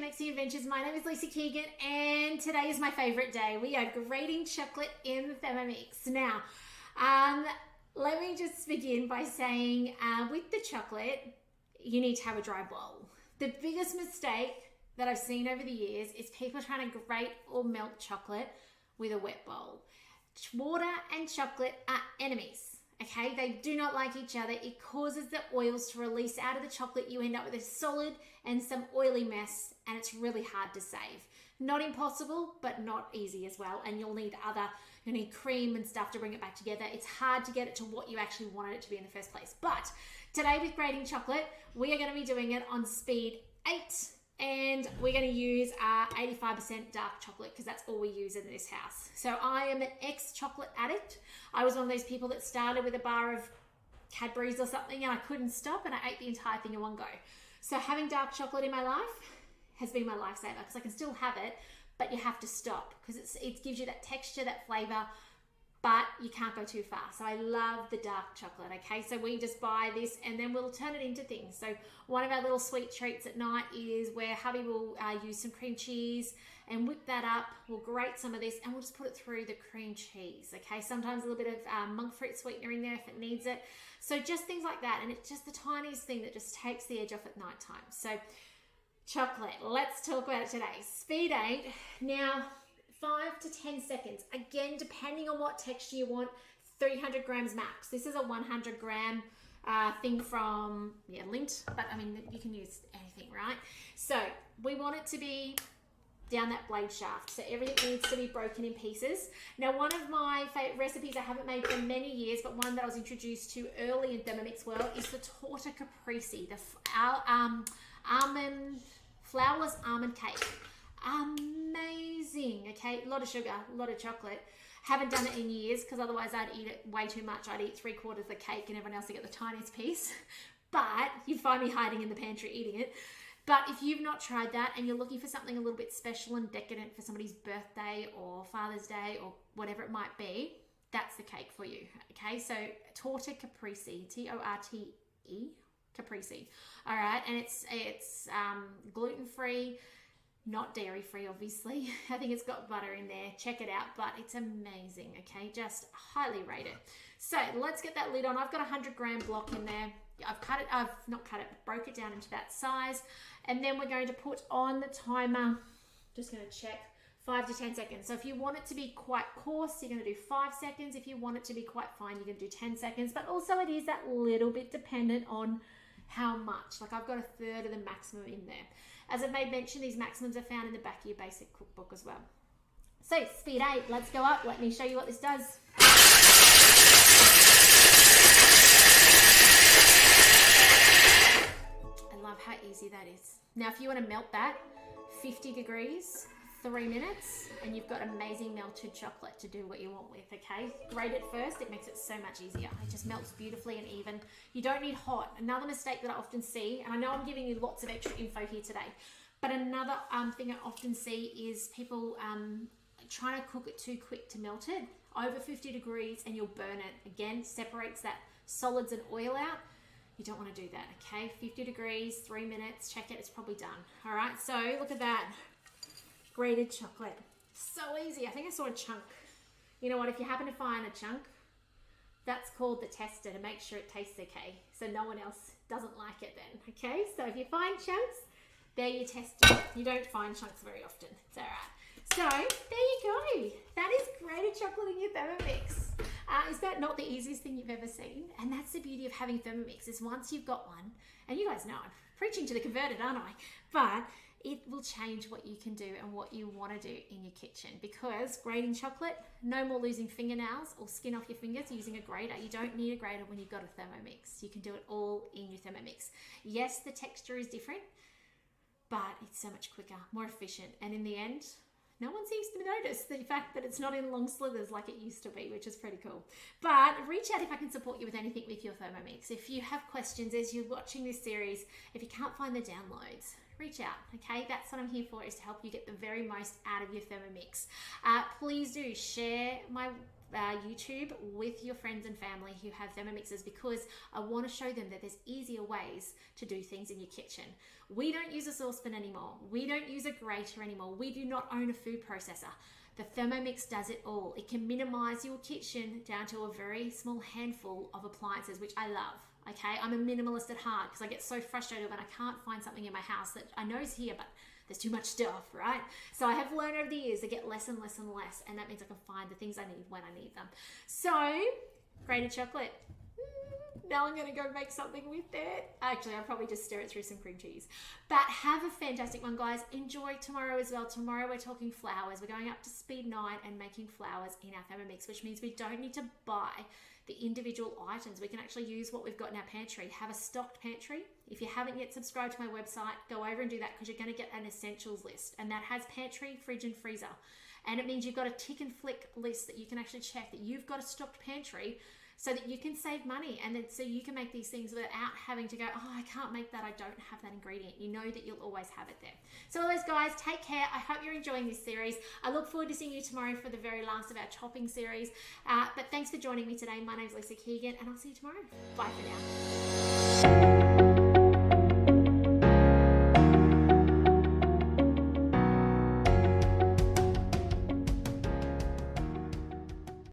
Mixing Adventures. My name is Lisa Keegan and today is my favorite day. We are grating chocolate in the Thermomix. Now, let me just begin by saying with the chocolate, you need to have a dry bowl. The biggest mistake that I've seen over the years is people trying to grate or melt chocolate with a wet bowl. Water and chocolate are enemies. Okay, they do not like each other. It causes the oils to release out of the chocolate. You end up with a solid and some oily mess, and it's really hard to save. Not impossible, but not easy as well. And you'll need cream and stuff to bring it back together. It's hard to get it to what you actually wanted it to be in the first place. But today with grating chocolate, we are going to be doing it on speed 8. And we're going to use 85% dark chocolate because that's all we use in this house. So I am an ex-chocolate addict. I was one of those people that started with a bar of Cadbury's or something and I couldn't stop and I ate the entire thing in one go. So having dark chocolate in my life has been my lifesaver because I can still have it, but you have to stop because it gives you that texture, that flavor, but you can't go too far. So I love the dark chocolate, okay? So we just buy this and then we'll turn it into things. So one of our little sweet treats at night is where hubby will use some cream cheese and whip that up. We'll grate some of this and we'll just put it through the cream cheese, okay? Sometimes a little bit of monk fruit sweetener in there if it needs it. So just things like that. And it's just the tiniest thing that just takes the edge off at night time. So chocolate, let's talk about it today. Speed 8. Now, 5 to 10 seconds. Again, depending on what texture you want, 300 grams max. This is a 100 gram thing from Lindt, but I mean, you can use anything, right? So we want it to be down that blade shaft. So everything needs to be broken in pieces. Now, one of my favorite recipes I haven't made for many years, but one that I was introduced to early in Thermomix world is the torta caprese, the flourless almond cake. Amazing, okay? A lot of sugar, a lot of chocolate. Haven't done it in years because otherwise I'd eat it way too much. I'd eat 3/4 of the cake and everyone else would get the tiniest piece. But you'd find me hiding in the pantry eating it. But if you've not tried that and you're looking for something a little bit special and decadent for somebody's birthday or Father's Day or whatever it might be, that's the cake for you, okay? So torta caprese, T-O-R-T-E, caprese. All right, and it's gluten-free, not dairy-free, obviously. I think it's got butter in there. Check it out, but it's amazing, okay? Just highly rate it. So let's get that lid on. I've got a 100 gram block in there. Broke it down into that size. And then we're going to put on the timer, just gonna check, 5 to 10 seconds. So if you want it to be quite coarse, you're gonna do 5 seconds. If you want it to be quite fine, you're gonna do 10 seconds. But also it is that little bit dependent on how much. Like I've got 1/3 of the maximum in there. As I've made mention, these maximums are found in the back of your basic cookbook as well. So speed 8, let's go up. Let me show you what this does. I love how easy that is. Now, if you want to melt that, 50 degrees, 3 minutes, and you've got amazing melted chocolate to do what you want with, okay? Grate it first, it makes it so much easier. It just melts beautifully and even. You don't need hot. Another mistake that I often see, and I know I'm giving you lots of extra info here today, but another thing I often see is people trying to cook it too quick to melt it. Over 50 degrees and you'll burn it. Again, separates that solids and oil out. You don't want to do that, okay? 50 degrees, 3 minutes, check it, it's probably done. All right, so look at that. Grated chocolate. So easy. I think I saw a chunk. You know what? If you happen to find a chunk, that's called the tester to make sure it tastes okay. So no one else doesn't like it then. Okay? So if you find chunks, they're your tester. You don't find chunks very often. It's all right. So there you go. That is grated chocolate in your Thermomix. Is that not the easiest thing you've ever seen? And that's the beauty of having Thermomix is once you've got one, and you guys know I'm preaching to the converted, aren't I? But it will change what you can do and what you want to do in your kitchen because grating chocolate, no more losing fingernails or skin off your fingers using a grater. You don't need a grater when you've got a Thermomix. You can do it all in your Thermomix. Yes, the texture is different, but it's so much quicker, more efficient. And in the end, no one seems to notice the fact that it's not in long slithers like it used to be, which is pretty cool. But reach out if I can support you with anything with your Thermomix. If you have questions as you're watching this series, if you can't find the downloads, reach out, okay? That's what I'm here for, is to help you get the very most out of your Thermomix. Please do share my YouTube with your friends and family who have Thermomixes, because I want to show them that there's easier ways to do things in your kitchen. We don't use a saucepan anymore. We don't use a grater anymore. We do not own a food processor. The Thermomix does it all. It can minimize your kitchen down to a very small handful of appliances, which I love. Okay, I'm a minimalist at heart because I get so frustrated when I can't find something in my house that I know is here, but there's too much stuff, right? So I have learned over the years to get less and less and less, and that means I can find the things I need when I need them. So, grated chocolate. Now I'm going to go make something with it. Actually, I'll probably just stir it through some cream cheese. But have a fantastic one, guys. Enjoy tomorrow as well. Tomorrow we're talking flowers. We're going up to speed 9 and making flowers in our Thermomix, which means we don't need to buy the individual items. We can actually use what we've got in our pantry. Have a stocked pantry. If you haven't yet subscribed to my website, go over and do that, because you're going to get an essentials list, and that has pantry, fridge and freezer. And it means you've got a tick and flick list that you can actually check that you've got a stocked pantry, so that you can save money, and then so you can make these things without having to go, oh, I can't make that, I don't have that ingredient. You know that you'll always have it there. So all those guys, take care. I hope you're enjoying this series. I look forward to seeing you tomorrow for the very last of our chopping series. But thanks for joining me today. My name's Lisa Keegan, and I'll see you tomorrow. Bye for now.